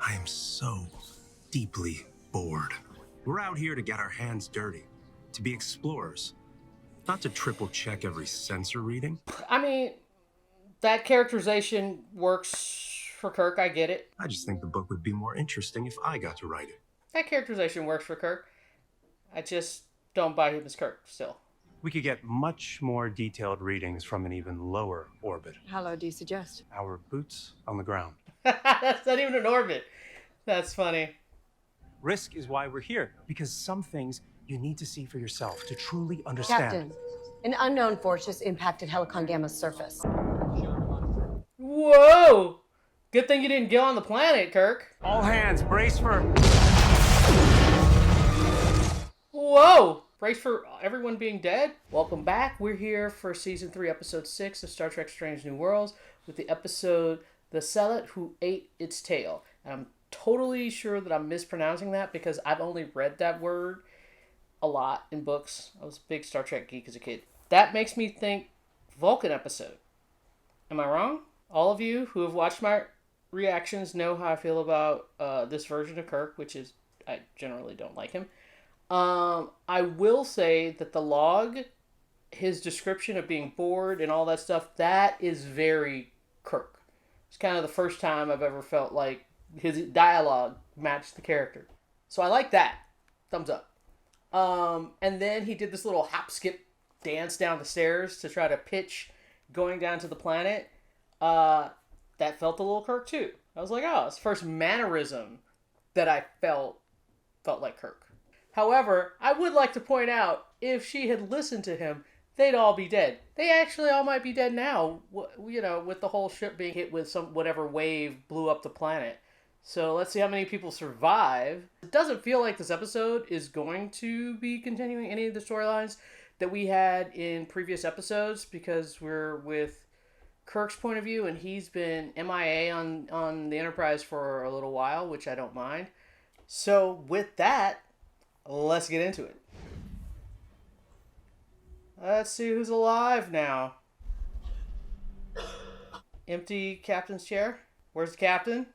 I am so deeply bored. We're out here to get our hands dirty, to be explorers, not to triple check every sensor reading. I mean, that characterization works for Kirk. I get it. I just think the book would be more interesting if I got to write it. That characterization works for Kirk. I just don't buy him as Kirk still. We could get much more detailed readings from an even lower orbit. How low do you suggest? Our boots on the ground. That's not even an orbit. That's funny. Risk is why we're here, because some things you need to see for yourself to truly understand. Captain, an unknown force just impacted Helicon Gamma's surface. Whoa! Good thing you didn't get on the planet, Kirk. All hands, brace for... Whoa! Brace for everyone being dead? Welcome back. We're here for Season 3, Episode 6 of Star Trek Strange New Worlds with the episode The Sehlat Who Ate Its Tail. And I'm totally sure that I'm mispronouncing that because I've only read that word a lot in books. I was a big Star Trek geek as a kid. That makes me think Vulcan episode. Am I wrong? All of you who have watched my reactions know how I feel about this version of Kirk, which is I generally don't like him. I will say that the log, his description of being bored and all that stuff, that is very Kirk. It's kind of the first time I've ever felt like his dialogue matched the character. So I like that. Thumbs up. And then he did this little hop skip dance down the stairs to try to pitch going down to the planet. That felt a little Kirk too. I was like, oh, it's the first mannerism that I felt like Kirk. However, I would like to point out, if she had listened to him, they'd all be dead. They actually all might be dead now, you know, with the whole ship being hit with whatever wave blew up the planet. So let's see how many people survive. It doesn't feel like this episode is going to be continuing any of the storylines that we had in previous episodes, because we're with Kirk's point of view, and he's been MIA on the Enterprise for a little while, which I don't mind. So with that, let's get into it. Let's see who's alive now. Empty captain's chair. Where's the captain?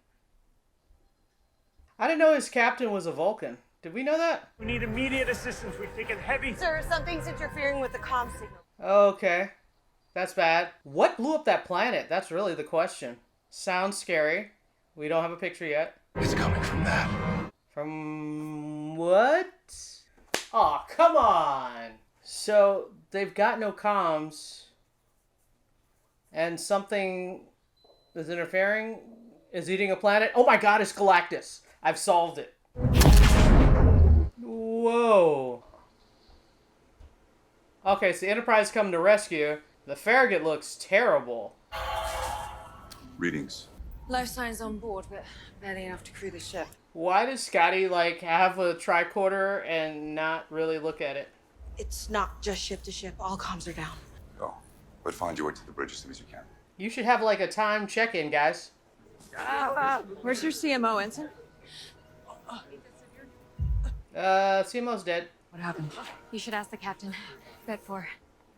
I didn't know his captain was a Vulcan. Did we know that? We need immediate assistance. We've taken heavy... Sir, something's interfering with the comm signal. Okay. That's bad. What blew up that planet? That's really the question. Sounds scary. We don't have a picture yet. It's coming from that. From what? Aw, come on! So, they've got no comms, and something is interfering, is eating a planet. Oh my god, it's Galactus! I've solved it. Whoa. Okay, so the Enterprise come to rescue. The Farragut looks terrible. Readings. Life signs on board, but barely enough to crew the ship. Why does Scotty, have a tricorder and not really look at it? It's not just ship to ship. All comms are down. Oh, but find your way to the bridge as soon as you can. You should have, a time check-in, guys. Where's your CMO, Ensign? CMO's dead. What happened? You should ask the captain. Bet for.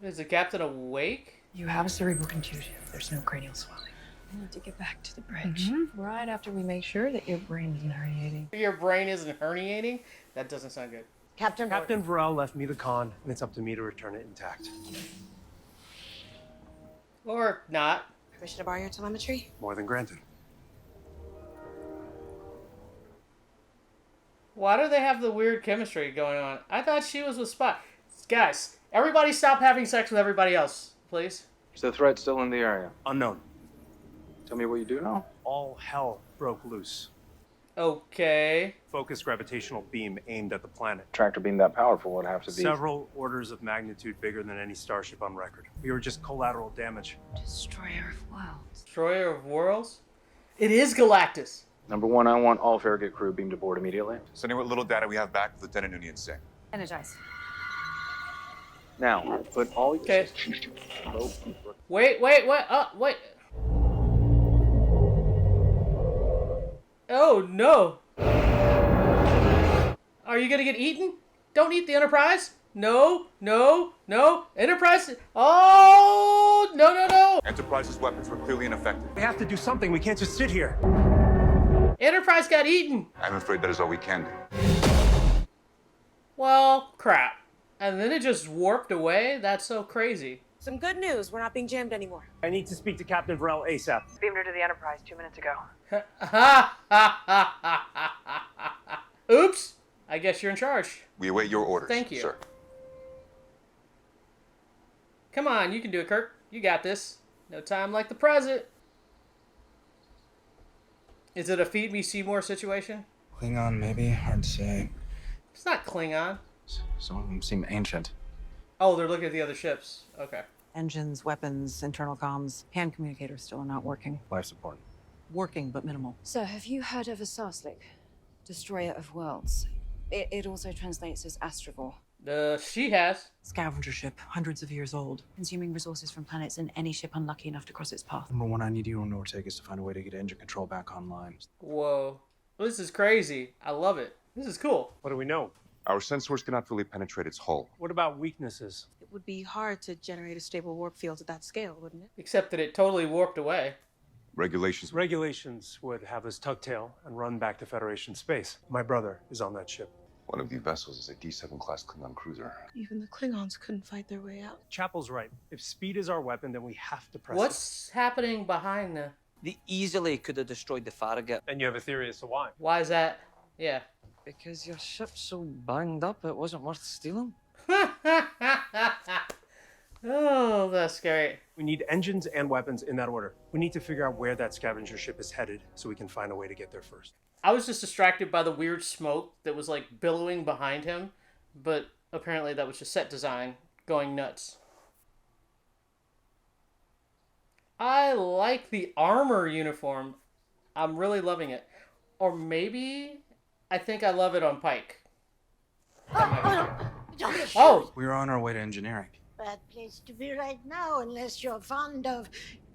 Is the captain awake? You have a cerebral contusion. There's no cranial swelling. I need to get back to the bridge. Right after we make sure that your brain isn't herniating. Your brain isn't herniating? That doesn't sound good. Captain Varel left me the con, and it's up to me to return it intact. Or not. Permission to borrow your telemetry? More than granted. Why do they have the weird chemistry going on? I thought she was with Spock. Guys, everybody stop having sex with everybody else, please. Is the threat still in the area? Unknown. Tell me what you do know. All hell broke loose. Okay. Focused gravitational beam aimed at the planet. Tractor beam that powerful would have to be... Several orders of magnitude bigger than any starship on record. We were just collateral damage. Destroyer of worlds. Destroyer of Worlds? It is Galactus. Number one, I want all Farragut crew beamed aboard immediately. Sending what little data we have back to Lieutenant Nooney and Singh. Energize. Now, put all your... Okay. Wait. Wait. Oh, no. Are you gonna get eaten? Don't eat the Enterprise. No. Enterprise. Oh, no. Enterprise's weapons were clearly ineffective. We have to do something. We can't just sit here. Enterprise got eaten. I'm afraid that is all we can do. Well, crap. And then it just warped away? That's so crazy. Some good news. We're not being jammed anymore. I need to speak to Captain Varel ASAP. Beamed her to the Enterprise 2 minutes ago. Oops. I guess you're in charge. We await your orders, Thank you. sir. Come on, you can do it, Kirk. You got this. No time like the present. Is it a Feed Me Seymour situation? Klingon, maybe? Hard to say. It's not Klingon. Some of them seem ancient. Oh, they're looking at the other ships. Okay. Engines, weapons, internal comms. Hand communicators still are not working. Life support. Working, but minimal. So, have you heard of a Sarslick? Destroyer of Worlds. It also translates as Astrovore. She has. Scavenger ship, hundreds of years old. Consuming resources from planets and any ship unlucky enough to cross its path. Number one, I need you and Norteg is to find a way to get engine control back online. Whoa. This is crazy. I love it. This is cool. What do we know? Our sensors cannot fully penetrate its hull. What about weaknesses? It would be hard to generate a stable warp field at that scale, wouldn't it? Except that it totally warped away. Regulations. Regulations would have us tug tail and run back to Federation space. My brother is on that ship. One of the vessels is a D7 class Klingon cruiser. Even the Klingons couldn't fight their way out. Chapel's right. If speed is our weapon, then we have to press What's happening behind the... They easily could have destroyed the Farragut. it. And you have a theory as to why. Why is that? Yeah. Because your ship's so banged up, it wasn't worth stealing. Oh, that's great. We need engines and weapons in that order. We need to figure out where that scavenger ship is headed so we can find a way to get there first. I was just distracted by the weird smoke that was like billowing behind him, but apparently that was just set design going nuts. I like the armor uniform. I'm really loving it. Or maybe I think I love it on Pike. Oh! We're on our way to engineering. Bad place to be right now, unless you're fond of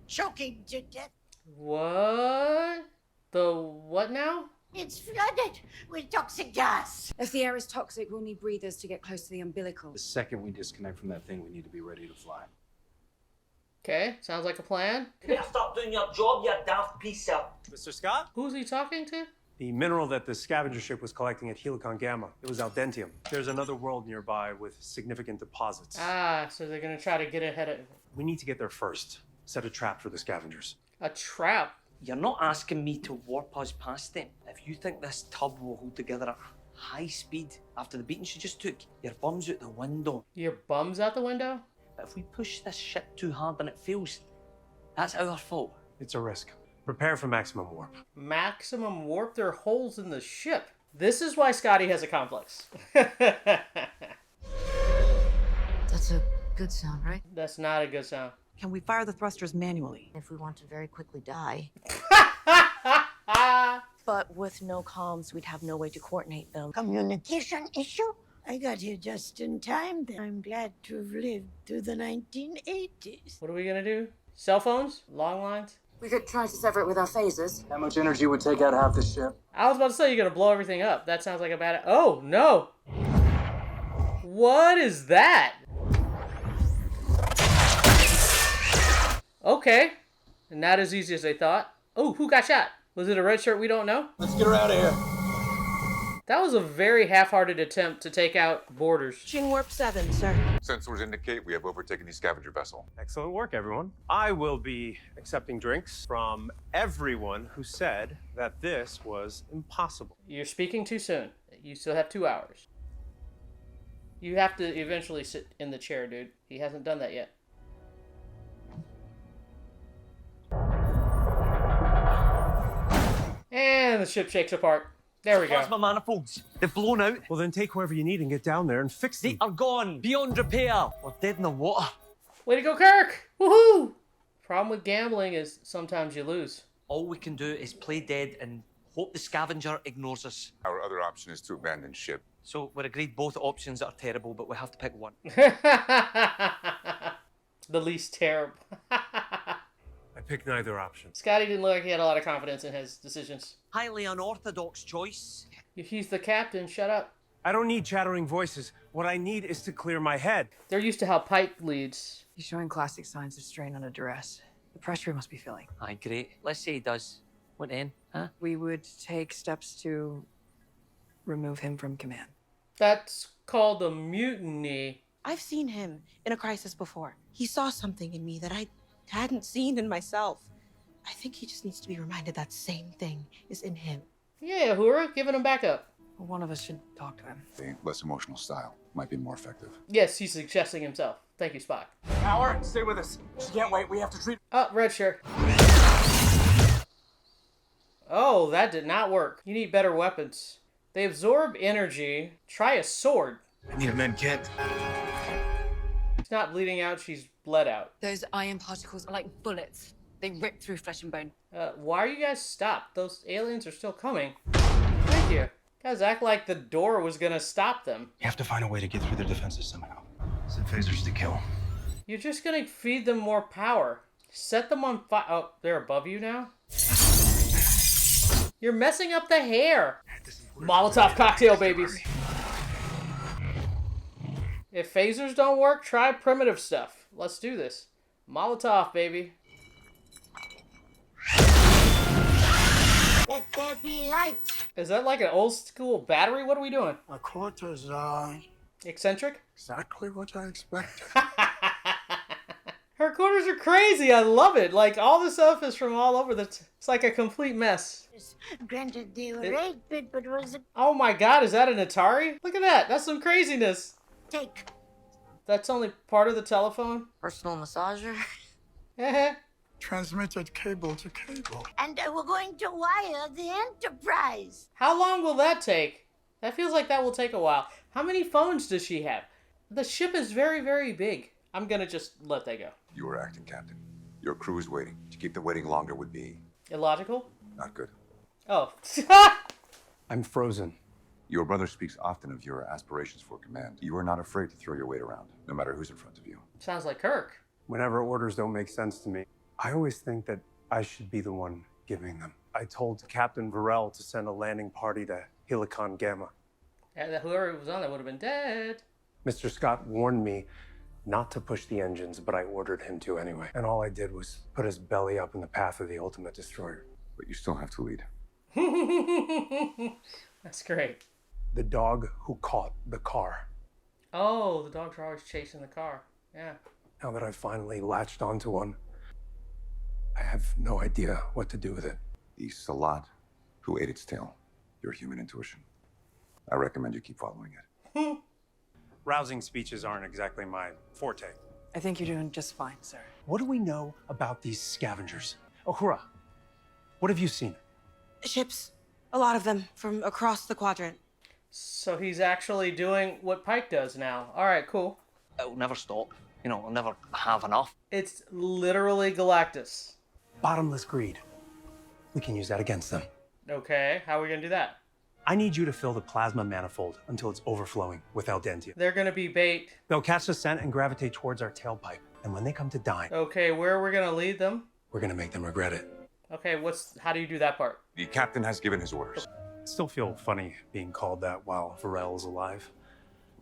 choking to death. What? The what now? It's flooded with toxic gas. If the air is toxic, we'll need breathers to get close to the umbilical. The second we disconnect from that thing, we need to be ready to fly. Okay, sounds like a plan. You better stop doing your job, you daft piece of... Mr. Scott? Who's he talking to? The mineral that the scavenger ship was collecting at Helicon Gamma. It was aldentium. There's another world nearby with significant deposits. Ah, so they're gonna try to get ahead of... We need to get there first. Set a trap for the scavengers. A trap? You're not asking me to warp us past them. If you think this tub will hold together at high speed after the beating she just took, your bum's out the window. Your bum's out the window? But if we push this ship too hard and it fails, that's our fault. It's a risk. Prepare for maximum warp. Maximum warp? There are holes in the ship. This is why Scotty has a complex. That's a good sound, right? That's not a good sound. Can we fire the thrusters manually? If we want to very quickly die. But with no comms, we'd have no way to coordinate them. Communication issue? I got here just in time then. I'm glad to have lived through the 1980s. What are we gonna do? Cell phones? Long lines? We could try to sever it with our phasers. How much energy would take out half the ship? I was about to say you're gonna blow everything up. That sounds like a bad... Oh, no! What is that? Okay. Not as easy as they thought. Oh, who got shot? Was it a red shirt we don't know? Let's get her out of here. That was a very half-hearted attempt to take out boarders. Pushing warp 7, sir. Sensors indicate we have overtaken the scavenger vessel. Excellent work, everyone. I will be accepting drinks from everyone who said that this was impossible. You're speaking too soon. You still have 2 hours. You have to eventually sit in the chair, dude. He hasn't done that yet. And the ship shakes apart. There we go. Plasma manifolds. They've blown out. Well, then take whoever you need and get down there and fix them. They are gone. Beyond repair. We're dead in the water. Way to go, Kirk! Woohoo! Problem with gambling is sometimes you lose. All we can do is play dead and hope the scavenger ignores us. Our other option is to abandon ship. So we're agreed both options are terrible, but we have to pick one. The least terrible. I picked neither option. Scotty didn't look like he had a lot of confidence in his decisions. Highly unorthodox choice. If he's the captain, shut up. I don't need chattering voices. What I need is to clear my head. They're used to how Pike leads. He's showing classic signs of strain under duress. The pressure he must be feeling. Aye, great. Let's say he does. What then, We would take steps to remove him from command. That's called a mutiny. I've seen him in a crisis before. He saw something in me that I hadn't seen in myself. I think he just needs to be reminded that same thing is in him. Yeah, Uhura, giving him back up. One of us should talk to him. A less emotional style might be more effective. Yes, he's suggesting himself. Thank you, Spock. Power, stay with us. She can't wait. We have to treat. Oh, red shirt. Oh, that did not work. You need better weapons. They absorb energy. Try a sword. I need a med kit. She's not bleeding out, she's bled out. Those iron particles are like bullets. They rip through flesh and bone. Why are you guys stopped? Those aliens are still coming. Thank you. Guys act like the door was gonna stop them. You have to find a way to get through their defenses somehow. Send phasers to kill. You're just gonna feed them more power. Set them on fire. Oh, they're above you now? You're messing up the hair. Molotov cocktail, babies. If phasers don't work, try primitive stuff. Let's do this. Molotov, baby. Let there be light. Is that like an old school battery? What are we doing? My quarters are Eccentric? exactly what I expected. Her quarters are crazy. I love it. Like, all the stuff is from all over. It's like a complete mess. Granted, they were 8-bit, but was a Oh my god, is that an Atari? Look at that. That's some craziness. take. That's only part of the telephone? Personal massager. Eh. Transmitted cable to cable. And we're going to wire the Enterprise. How long will that take? That feels like that will take a while. How many phones does she have? The ship is very, very big. I'm gonna just let that go. You were acting, Captain. Your crew is waiting. To keep them waiting longer would be Illogical? not good. Oh. I'm frozen. Your brother speaks often of your aspirations for command. You are not afraid to throw your weight around, no matter who's in front of you. Sounds like Kirk. Whenever orders don't make sense to me, I always think that I should be the one giving them. I told Captain Varel to send a landing party to Helicon Gamma. Yeah, whoever was on that would have been dead. Mr. Scott warned me not to push the engines, but I ordered him to anyway. And all I did was put his belly up in the path of the ultimate destroyer. But you still have to lead. That's great. The dog who caught the car. Oh, the dogs are always chasing the car. Yeah. Now that I've finally latched onto one, I have no idea what to do with it. The Sehlat who ate its tail. Your human intuition. I recommend you keep following it. Rousing speeches aren't exactly my forte. I think you're doing just fine, sir. What do we know about these scavengers? Uhura, what have you seen? Ships. A lot of them from across the quadrant. So he's actually doing what Pike does now. All right, cool. It'll never stop. You know, I'll never have enough. It's literally Galactus. Bottomless greed. We can use that against them. Okay, how are we gonna do that? I need you to fill the plasma manifold until it's overflowing with Aldentia. They're gonna be bait. They'll catch the scent and gravitate towards our tailpipe. And when they come to dine, Okay, where are we gonna lead them? we're gonna make them regret it. Okay, how do you do that part? The captain has given his orders. Still feel funny being called that while Varel is alive.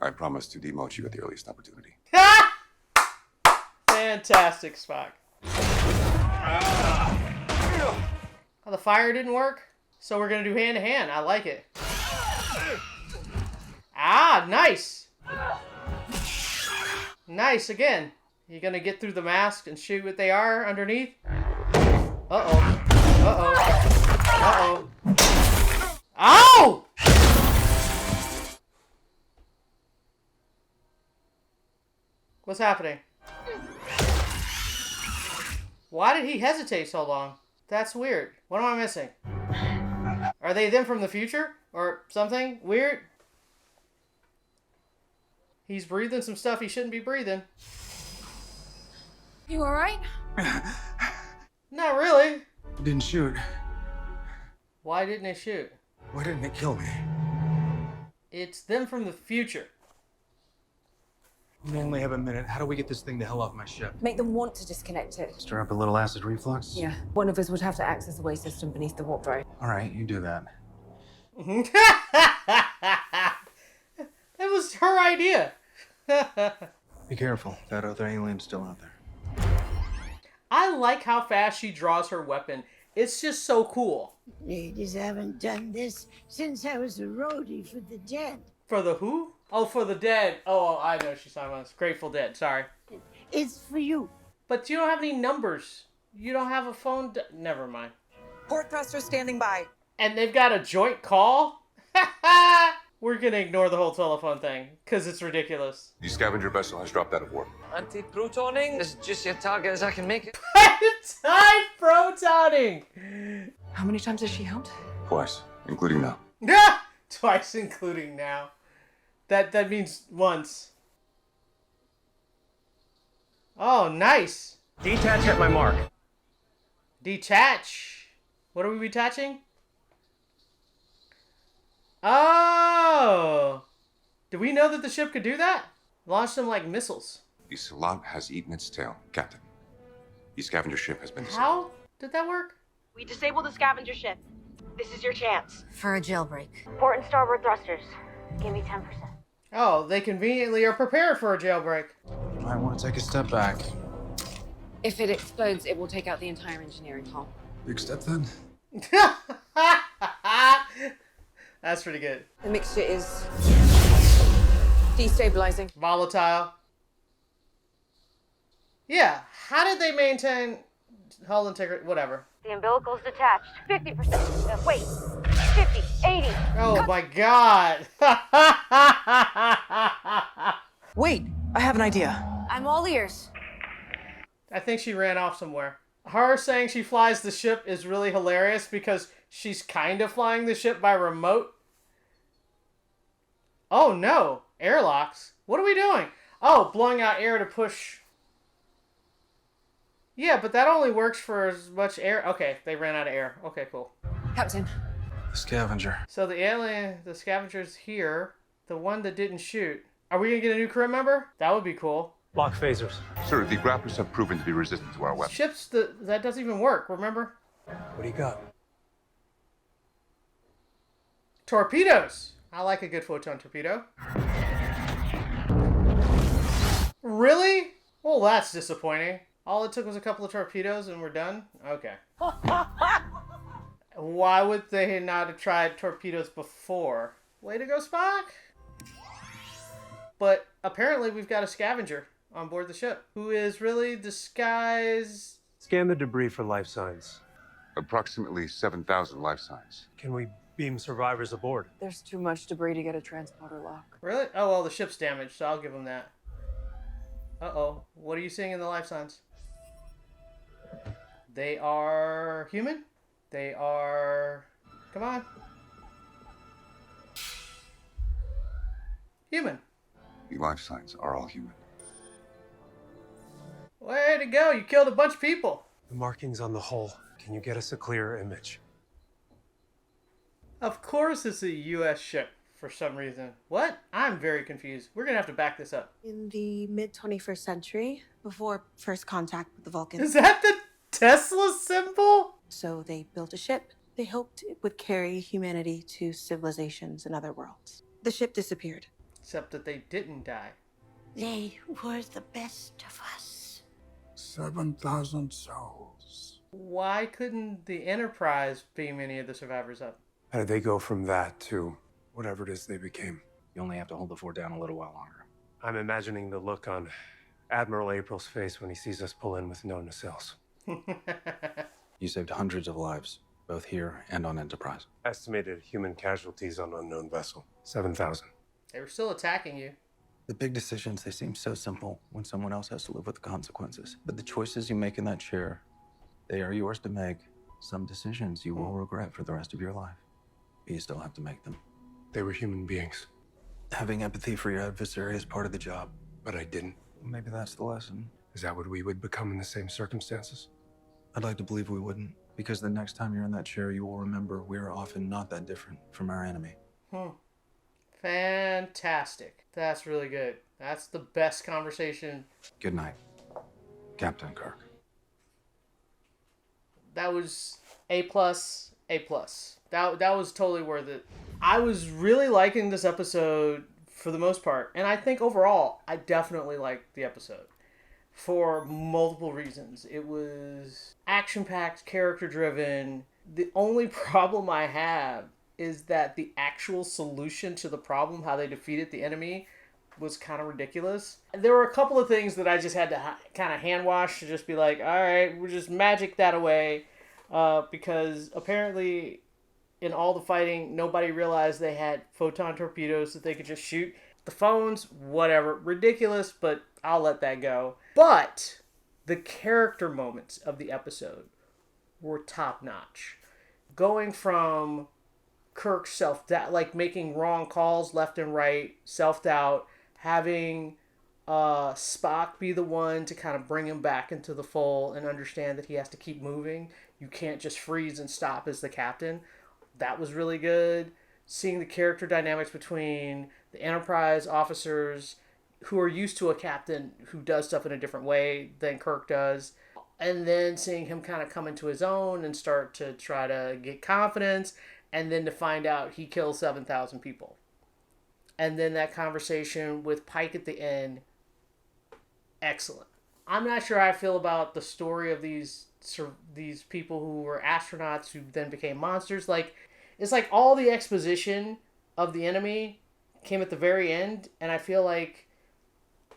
I promise to demote you at the earliest opportunity. Fantastic, Spock. Oh, the fire didn't work? So we're gonna do hand to hand. I like it. Ah, nice. Nice again. You gonna get through the mask and shoot what they are underneath? Uh-oh. Uh-oh. Uh-oh. Ow! What's happening? Why did he hesitate so long? That's weird. What am I missing? Are they them from the future? Or something weird? He's breathing some stuff he shouldn't be breathing. You alright? Not really. Didn't shoot. Why didn't they shoot? Why didn't it kill me? It's them from the future. We only have a minute. How do we get this thing the hell off my ship? Make them want to disconnect it. Stir up a little acid reflux? Yeah. One of us would have to access the way system beneath the warp drive. All right, you do that. That was her idea. Be careful. That other alien's still out there. I like how fast she draws her weapon It's just so cool. Ladies haven't done this since I was a roadie for the dead. For the who? Oh, for the dead. Oh, I know she's talking about. Grateful Dead. Sorry. It's for you. But you don't have any numbers. You don't have a phone. Never mind. Port thruster standing by. And they've got a joint call? We're gonna ignore the whole telephone thing, because it's ridiculous. The scavenger vessel has dropped out of warp. Anti-protoning is just your target as I can make it. Anti-protoning! How many times has she helped? Twice, including now. Twice, including now. That means once. Oh, nice. Detach at my mark. Detach. What are we detaching? Oh! Do we know that the ship could do that? Launch them like missiles. The Sehlat has eaten its tail, Captain. The scavenger ship has been disabled. How did that work? We disabled the scavenger ship. This is your chance. For a jailbreak. Port and starboard thrusters. Give me 10%. Oh, they conveniently are prepared for a jailbreak. You might want to take a step back. If it explodes, it will take out the entire engineering hull. Big step then. That's pretty good. The mixture is destabilizing. Volatile. Yeah, how did they maintain hull integrity? Whatever. The umbilical's detached. 50%. Wait. 50, 80. Oh my god. Wait, I have an idea. I'm all ears. I think she ran off somewhere. Her saying she flies the ship is really hilarious because she's kind of flying the ship by remote. Oh no, airlocks. What are we doing? Oh, blowing out air to push. Yeah, but that only works for as much air. Okay, they ran out of air. Okay, cool. Captain. The scavenger. So the scavenger's here. The one that didn't shoot. Are we gonna get a new crew member? That would be cool. Lock phasers. Sir, the grapplers have proven to be resistant to our weapons. Ships, that doesn't even work, remember? What do you got? Torpedoes! I like a good photon torpedo. Really? Well, that's disappointing. All it took was a couple of torpedoes and we're done? Okay. Why would they not have tried torpedoes before? Way to go, Spock! But apparently we've got a scavenger on board the ship who is really disguised. Scan the debris for life signs. Approximately 7,000 life signs. Can we beam survivors aboard? There's too much debris to get a transporter lock. Really? Oh, well, the ship's damaged, so I'll give them that. Uh-oh. What are you seeing in the life signs? They are human? They are... Come on. Human. The life signs are all human. Way to go. You killed a bunch of people. The markings on the hull. Can you get us a clearer image? Of course it's a U.S. ship for some reason. What? I'm very confused. We're going to have to back this up. In the mid-21st century, before first contact with the Vulcans. Is that the Tesla symbol? So they built a ship. They hoped it would carry humanity to civilizations in other worlds. The ship disappeared. Except that they didn't die. They were the best of us. 7,000 souls. Why couldn't the Enterprise beam any of the survivors up? How did they go from that to whatever it is they became? You only have to hold the fort down a little while longer. I'm imagining the look on Admiral April's face when he sees us pull in with no nacelles. You saved hundreds of lives, both here and on Enterprise. Estimated human casualties on unknown vessel, 7,000. They were still attacking you. The big decisions, they seem so simple when someone else has to live with the consequences. But the choices you make in that chair, they are yours to make. Some decisions you will regret for the rest of your life. But you still have to make them. They were human beings. Having empathy for your adversary is part of the job. But I didn't. Maybe that's the lesson. Is that what we would become in the same circumstances? I'd like to believe we wouldn't. Because the next time you're in that chair, you will remember we are often not that different from our enemy. Fantastic. That's really good. That's the best conversation. Good night, Captain Kirk. That was A+, A+. That was totally worth it. I was really liking this episode for the most part. And I think overall, I definitely liked the episode. for multiple reasons. It was action-packed, character-driven. The only problem I have is that the actual solution to the problem, how they defeated the enemy, was kind of ridiculous. There were a couple of things that I just had to kind of hand wash to just be like, all right, we'll just magic that away. Because apparently in all the fighting, nobody realized they had photon torpedoes that they could just shoot. The phones, whatever, ridiculous, but I'll let that go. But the character moments of the episode were top notch. Going from Kirk's self-doubt, like making wrong calls left and right, self-doubt, having Spock be the one to kind of bring him back into the fold and understand that he has to keep moving. You can't just freeze and stop as the captain. That was really good. Seeing the character dynamics between the Enterprise officers who are used to a captain who does stuff in a different way than Kirk does. And then seeing him kind of come into his own and start to try to get confidence. And then to find out he killed 7,000 people. And then that conversation with Pike at the end. Excellent. I'm not sure how I feel about the story of these people who were astronauts who then became monsters. Like, it's like all the exposition of the enemy came at the very end, and I feel like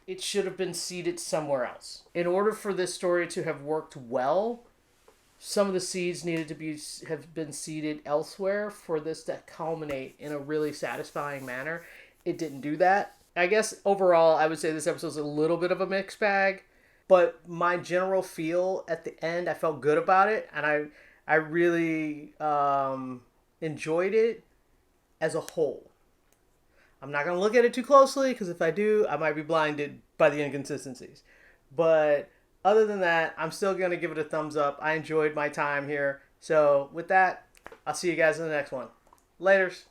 it should have been seeded somewhere else. In order for this story to have worked well, some of the seeds needed to have been seeded elsewhere for this to culminate in a really satisfying manner. It didn't do that. I guess overall, I would say this episode was a little bit of a mixed bag, but my general feel at the end, I felt good about it, and I really enjoyed it as a whole. I'm not going to look at it too closely, because if I do, I might be blinded by the inconsistencies. But other than that, I'm still going to give it a thumbs up. I enjoyed my time here. So with that, I'll see you guys in the next one. Laters.